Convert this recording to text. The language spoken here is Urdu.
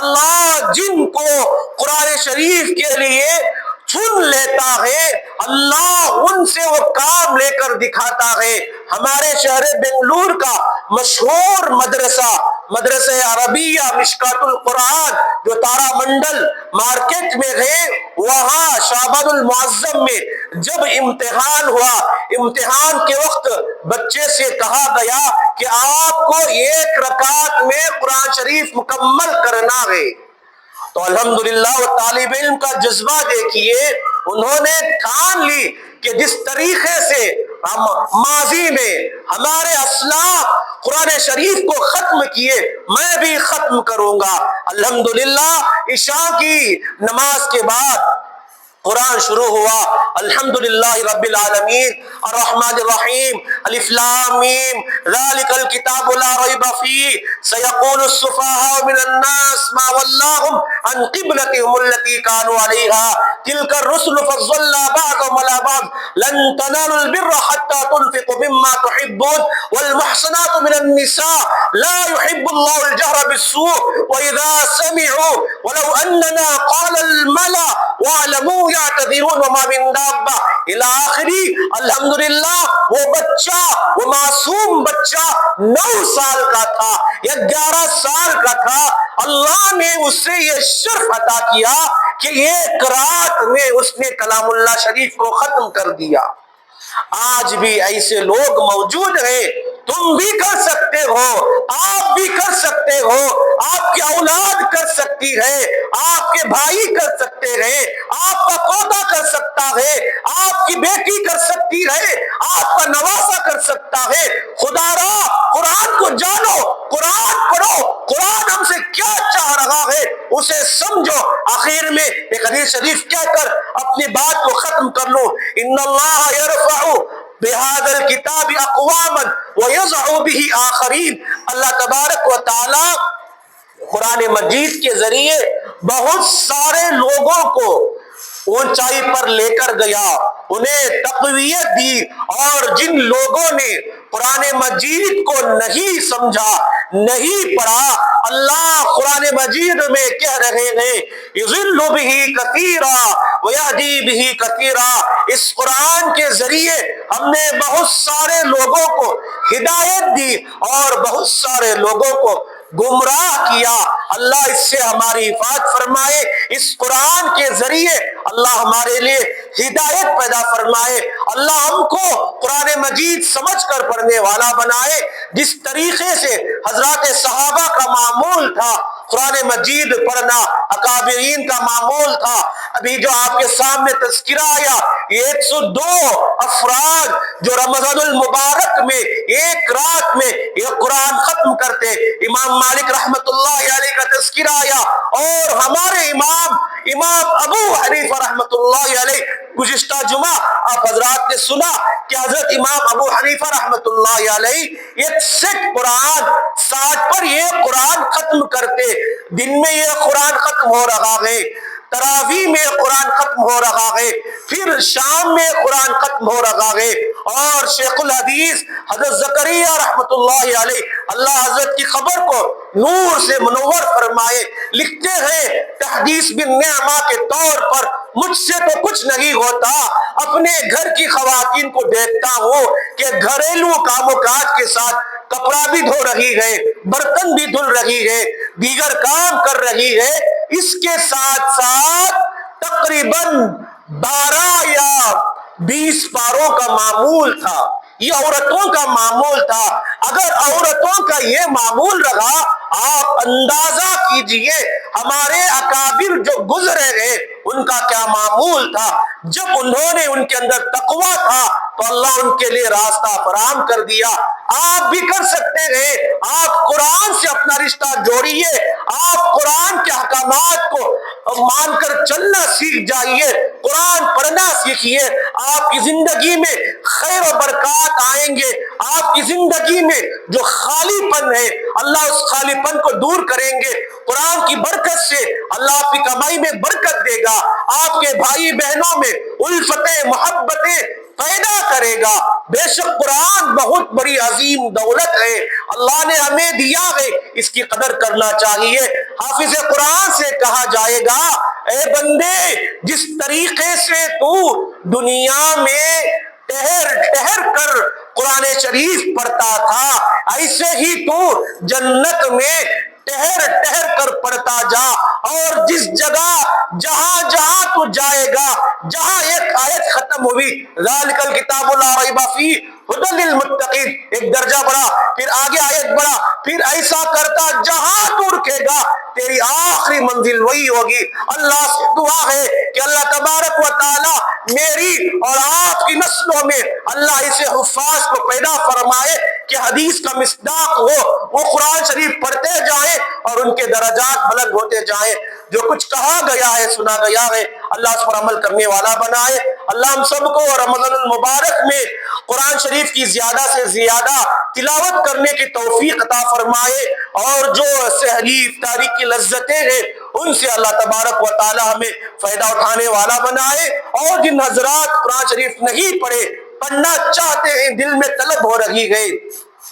اللہ جن کو قرآن شریف کے لیے چن لیتا ہے اللہ ان سے وہ کام لے کر دکھاتا ہے۔ ہمارے شہر بنگلور کا مشہور مدرسہ عربیہ مشکات القرآن جو تارا منڈل مارکیٹ میں ہے، وہاں شعبان المعظم میں جب امتحان ہوا، امتحان کے وقت بچے سے کہا گیا کہ آپ کو 1 رکعت میں قرآن شریف مکمل کرنا ہے، تو الحمدللہ وہ طالب علم کا جذبہ دیکھیے، انہوں نے ٹھان لی کہ جس طریقے سے ماضی میں ہمارے اسلاف قرآن شریف کو ختم کیے میں بھی ختم کروں گا۔ الحمدللہ عشاء کی نماز کے بعد قرآن شروع ہوا، الحمدللہ رب العالمین الرحمن الرحیم الف لام میم ذالک الکتاب لا ریب فیہ سیقول السفہاء من الناس ما ولاہم عن قبلتہم التی کانوا علیہا تلک الرسل فضلنا بعضهم على بعض لن تنالوا البر حتى تنفقوا مما تحبون والمحصنات من النساء لا يحب الله الجهر بالسوء وإذا سمعوا ولو أننا قال الملأ واعلموا يعتذرون وما من دابة الى آخری۔ الحمدللہ وہ بچہ، وہ معصوم بچہ 9 سال کا تھا یا 11 سال کا تھا، اللہ نے اس سے یہ شرف عطا کیا کہ 1 رات میں اس نے کلام اللہ شریف کو ختم کر دیا۔ آج بھی ایسے لوگ موجود ہیں، تم بھی کر سکتے ہو، آپ بھی کر سکتے ہو، آپ کی اولاد کر سکتی ہے، آپ کے بھائی کر سکتے ہیں، آپ کا پوتا کر سکتا ہے، آپ کی بیٹی کر سکتی ہے، آپ کا نواسا کر سکتا ہے۔ خدا را قرآن کو جانو، قرآن پڑھو، قرآن ہم سے کیا چاہ رہا ہے اسے سمجھو۔ آخر میں ایک حدیث شریف کہہ کر اپنی بات کو ختم کر لوں، ان اللہ یرفع بهذا الكتاب اقواما ويضع به آخرین۔ اللہ تبارک و تعالی قرآن مجید کے ذریعے بہت سارے لوگوں کو اونچائی پر لے کر گیا، انہیں تقویت دی، اور جن لوگوں نے قرآن مجید کو نہیں سمجھا، نہیں پڑھا، اللہ قرآن مجید میں کہہ رہے ہیں یضل بہ کثیرا ویہدی بہ کثیرا۔ اس قرآن کے ذریعے ہم نے بہت سارے لوگوں کو ہدایت دی اور بہت سارے لوگوں کو گمراہ کیا۔ اللہ اس سے ہماری حفاظت فرمائے، اس قرآن کے ذریعے اللہ ہمارے لیے ہدایت پیدا فرمائے، اللہ ہم کو قرآن مجید سمجھ کر پڑھنے والا بنائے، جس طریقے سے حضرات صحابہ کا معمول تھا قرآن مجید پڑھنا، اکابرین کا معمول تھا۔ ابھی جو آپ کے سامنے تذکرہ آیا، 102 افراد جو رمضان المبارک میں 1 رات میں یہ قرآن ختم کرتے، امام مالک رحمت اللہ علیہ کا تذکرہ آیا، اور ہمارے امام ابو حنیفہ رحمت اللہ علیہ، گزشتہ جمعہ آپ حضرات نے سنا کہ حضرت امام ابو حنیفہ رحمت اللہ علیہ 61 قرآن 60 پر یہ قرآن ختم کرتے، دن میں یہ قرآن ختم ہو رہا ہے، تراویح میں قرآن ختم ہو رہا ہے، پھر شام میں قرآن ختم ہو رہا ہے۔ اور شیخ الحدیث حضرت زکریا رحمت اللہ علیہ، اللہ حضرت کی خبر کو نور سے منور فرمائے، لکھتے ہیں تحدیث بالنعمہ کے طور پر مجھ سے تو کچھ نہیں ہوتا، اپنے گھر کی خواتین کو دیکھتا ہوں کہ گھریلو کام و کاج کے ساتھ کپڑا بھی دھو رہی ہے، برتن بھی دھل رہی ہے، دیگر کام کر رہی ہے، اس کے ساتھ ساتھ تقریباً 12 یا 20 پاروں کا معمول تھا، یہ عورتوں کا معمول تھا۔ اگر عورتوں کا یہ معمول رہا، آپ اندازہ کیجئے ہمارے اکابر جو گزرے ہیں ان کا کیا معمول تھا۔ جب انہوں نے ان کے اندر تقویٰ تھا تو اللہ ان کے لیے راستہ فراہم کر دیا۔ آپ بھی کر سکتے ہیں، آپ قرآن سے اپنا رشتہ جوڑیے، آپ قرآن کے احکامات کو مان کر چلنا سیکھ جائیے، قرآن پڑھنا سیکھیے، آپ کی زندگی میں خیر و برکات آئیں گے، آپ کی زندگی میں جو خالی پن ہے اللہ اس خالی پن کو دور کریں گے، قرآن کی برکت سے اللہ آپ کی کمائی میں برکت دے گا، آپ کے بھائی بہنوں میں الفتیں محبتیں پیدا کرے گا۔ بے شک قرآن بہت بڑی عظیم دولت ہے، اللہ نے ہمیں دیا ہے، اس کی قدر کرنا چاہیے۔ حافظ قرآن سے کہا جائے گا اے بندے، جس طریقے سے تو دنیا میں ٹہر ٹہر کر قرآن شریف پڑھتا تھا، ایسے ہی تو جنت میں ٹہر ٹہر کر پڑھتا جا، اور جس جگہ جہاں جہاں تو جائے گا، جہاں ایک آیت ختم ہوئی ذالک الکتاب لا ریب فیہ ھدی للمتقین، ایک درجہ بڑھا، پھر آگے آیت بڑھا، پھر ایسا کرتا جہاں تو رکے گا تیری آخری منزل وہی ہوگی۔ اللہ سے دعا ہے کہ اللہ تبارک و تعالی میری اور آپ کی نسلوں میں اللہ اسے حفاظ کو پیدا فرمائے کہ حدیث کا مصداق ہو، وہ قرآن شریف پڑھتے جائیں اور ان کے درجات بلند ہوتے جائیں۔ جو کچھ کہا گیا ہے، سنا گیا ہے، اللہ اس پر عمل کرنے والا بنائے۔ اللہ ہم سب کو رمضان المبارک میں قرآن شریف کی زیادہ سے زیادہ تلاوت کرنے کی توفیق عطا فرمائے، اور جو سحری افطاری کی لذتیں ہیں ان سے اللہ تبارک و تعالی ہمیں فائدہ اٹھانے والا بنائے، اور جن حضرات قرآن شریف نہیں پڑھے، پڑھنا چاہتے ہیں، دل میں طلب ہو رہی ہے،